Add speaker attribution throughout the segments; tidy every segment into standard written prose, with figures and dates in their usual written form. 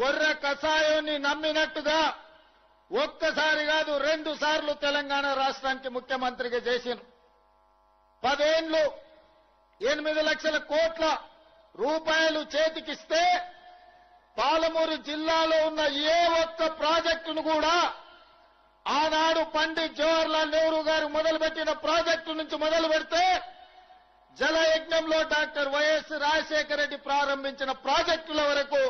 Speaker 1: గొర్రె కషాయాన్ని నమ్మినట్టుగా ఒక్కసారి కాదు 2 సార్లు తెలంగాణ రాష్ట్రానికి ముఖ్యమంత్రిగా చేశారు. 10 ఏళ్లు 8 లక్షల కోట్ల రూపాయలు చేతికిస్తే పాలమూరు జిల్లాలో ఉన్న ఏ ఒక్క ప్రాజెక్టును కూడా ఆనాడు పండిత్ జవహర్లాల్ నెహ్రూ గారు మొదలుపెట్టిన ప్రాజెక్టు నుంచి మొదలు పెడితే జలయజ్ఞంలో డాక్టర్ వైఎస్ రాజశేఖర రెడ్డి ప్రారంభించిన ప్రాజెక్టుల వరకు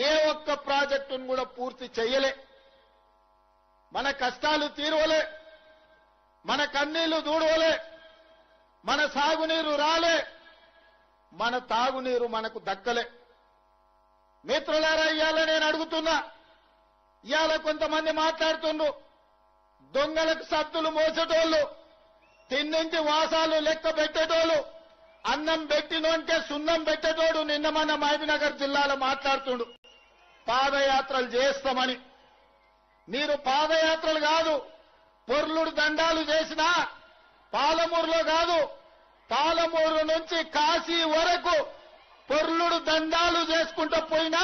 Speaker 1: ఏ ఒక్క ప్రాజెక్టును కూడా పూర్తి చేయలే. మన కష్టాలు తీరువలే, మన కన్నీళ్లు దూడవలే, మన సాగునీరు రాలే, మన తాగునీరు మనకు దక్కలే. మిత్రులారా, ఇవాళ నేను అడుగుతున్నా, ఇవాళ కొంతమంది మాట్లాడుతుండ్రు దొంగలకు సత్తులు మోసేటోళ్లు, తిన్నింటి వాసాలు లెక్క పెట్టేటోళ్లు, అన్నం పెట్టినోంటే సున్నం పెట్టేటోడు నిన్న మన మహబూబ్నగర్ జిల్లాలో మాట్లాడుతుండు పాదయాత్రలు చేస్తామని. మీరు పాదయాత్రలు కాదు, పొర్లుడు దండాలు చేసినా పాలమూరులో కాదు, పాలమూరు నుంచి కాశీ వరకు పొర్లుడు దండాలు చేసుకుంటూ పోయినా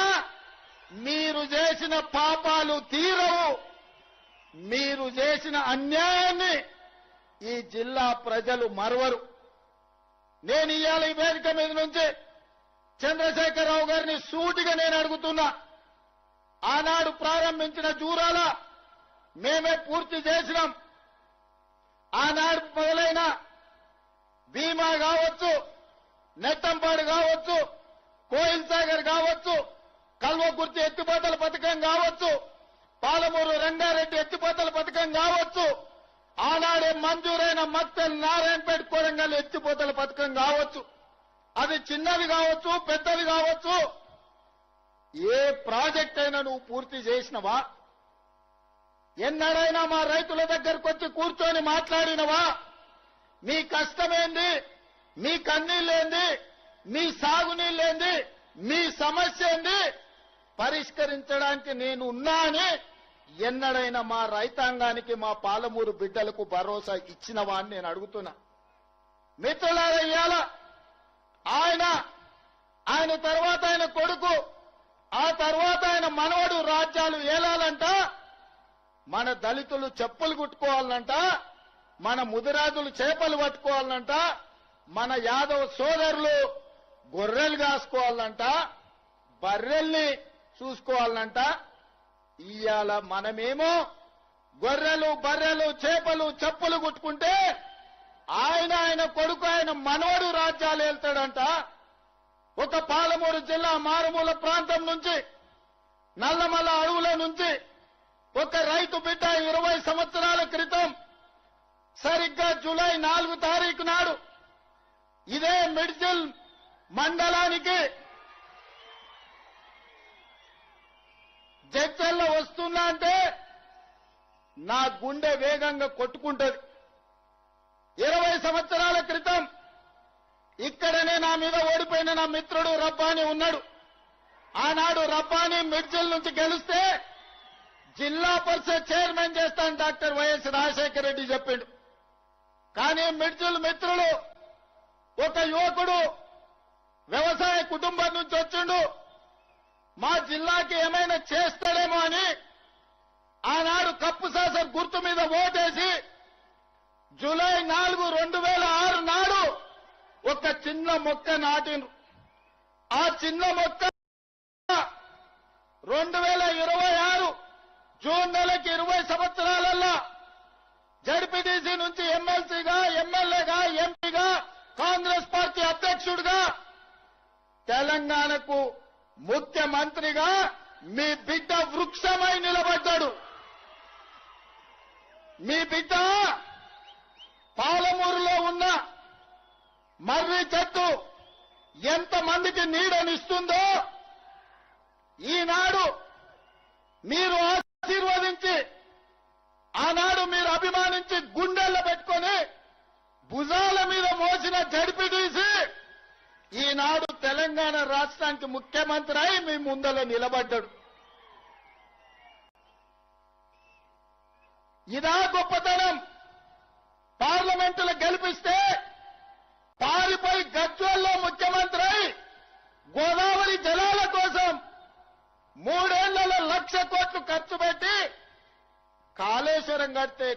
Speaker 1: మీరు చేసిన పాపాలు తీరవు. మీరు చేసిన అన్యాయాన్ని ఈ జిల్లా ప్రజలు మరవరు. నేను ఇవాళ ఈ వేదిక మీద నుంచి చంద్రశేఖరరావు గారిని సూటిగా నేను అడుగుతున్నా, ఆనాడు ప్రారంభించిన జూరాల మేమే పూర్తి చేసినాం. ఆనాడు మొదలైన భీమా కావచ్చు, నెట్టంపాడు కావచ్చు, కోయిల్ సాగర్ కావచ్చు, కల్వకుర్తి ఎత్తిపోతల పథకం కావచ్చు, పాలమూరు రంగారెడ్డి ఎత్తిపోతల పథకం కావచ్చు, ఆనాడే మంజూరైన మక్తల్ నారాయణపేట కొరంగల్ ఎత్తిపోతల పథకం కావచ్చు, అది చిన్నది కావచ్చు, పెద్దది కావచ్చు, ఏ ప్రాజెక్ట్ అయినా నువ్వు పూర్తి చేసినవా? ఎన్నడైనా మా రైతుల దగ్గరకు వచ్చి కూర్చొని మాట్లాడినవా? మీ కష్టమేంది, మీ కన్నీళ్ళేంది, మీ సాగునీళ్ళేంది, మీ సమస్య ఏంది పరిష్కరించడానికి నేను ఉన్నా అని ఎన్నడైనా మా రైతాంగానికి, మా పాలమూరు బిడ్డలకు భరోసా ఇచ్చినవా అని నేను అడుగుతున్నా. మిత్రులారా, ఇవాళ ఆయన తర్వాత ఆయన కొడుకు, ఆ తర్వాత ఆయన మనవడు రాజ్యాలు ఏలాలంట, మన దళితులు చెప్పులు కుట్టుకోవాలంట, మన ముదిరాజులు చేపలు పట్టుకోవాలంట, మన యాదవ్ సోదరులు గొర్రెలు కాసుకోవాలంట, బర్రెల్ని చూసుకోవాలంట. ఇవాళ మనమేమో గొర్రెలు బర్రెలు చేపలు చెప్పులు కుట్టుకుంటే ఆయన కొడుకు ఆయన మనవడు రాజ్యాలు వెళ్తాడంట. ఒక పాలమూరు జిల్లా మారుమూల ప్రాంతం నుంచి, నల్లమల్ల అడవుల నుంచి ఒక రైతు బిడ్డ 20 సంవత్సరాల క్రితం సరిగ్గా జూలై 4 తారీఖు నాడు ఇదే మిడ్జిల్ మండలానికి జడ్చల్లో వస్తున్నా అంటే నా గుండె వేగంగా కొట్టుకుంటది. 20 సంవత్సరాల క్రితం ఇక్కడనే నా మీద ఓడిపోయిన నా మిత్రుడు రబ్బానీ ఉన్నాడు. ఆనాడు రబ్బానీ మిడ్జిల్ నుంచి గెలిస్తే జిల్లా పరిషత్ చైర్మన్ చేస్తాను డాక్టర్ వైఎస్ రాజశేఖర రెడ్డి చెప్పిండు. కానీ మిడ్జిల్ మిత్రులు ఒక యువకుడు వ్యవసాయ కుటుంబం నుంచి వచ్చిండు, మా జిల్లాకి ఏమైనా చేస్తాడేమో అని ఆనాడు కప్పు శాసన గుర్తు మీద ఓటేసి జూలై 4, 2006 నాడు ఒక చిన్న మొక్క నాటిండ్రు. ఆ చిన్న మొక్క 2026 జూన్ నెలకి 20 సంవత్సరాలలో జడ్పీటీసీ నుంచి ఎమ్మెల్సీగా, ఎమ్మెల్యేగా, ఎంపీగా, కాంగ్రెస్ పార్టీ అధ్యక్షుడిగా, తెలంగాణకు ముఖ్యమంత్రిగా మీ బిడ్డ వృక్షమై నిలబడ్డాడు. మీ బిడ్డ పాలమూరులో ఉన్న మర్రి చెట్టు ఎంతమందికి నీడనిస్తుందో ఈనాడు మీరు ఆశీర్వదించి, ఆనాడు మీరు అభిమానించి గుండెల్లో పెట్టుకొని భుజాల మీద మోసిన జడ్పీటీసీ ఈనాడు తెలంగాణ రాష్ట్రానికి ముఖ్యమంత్రి అయి మీ ముందర నిలబడ్డాడు. ఇదా గొప్పతనం. పార్లమెంటులో గెలిపిస్తే పారిపోయి గజ్వేల్లో ముఖ్యమంత్రి అయి గోదావరి జలాల కోసం 3 ఏళ్లలో 1,00,000 కోట్లు ఖర్చు పెట్టి కాళేశ్వరం కడితే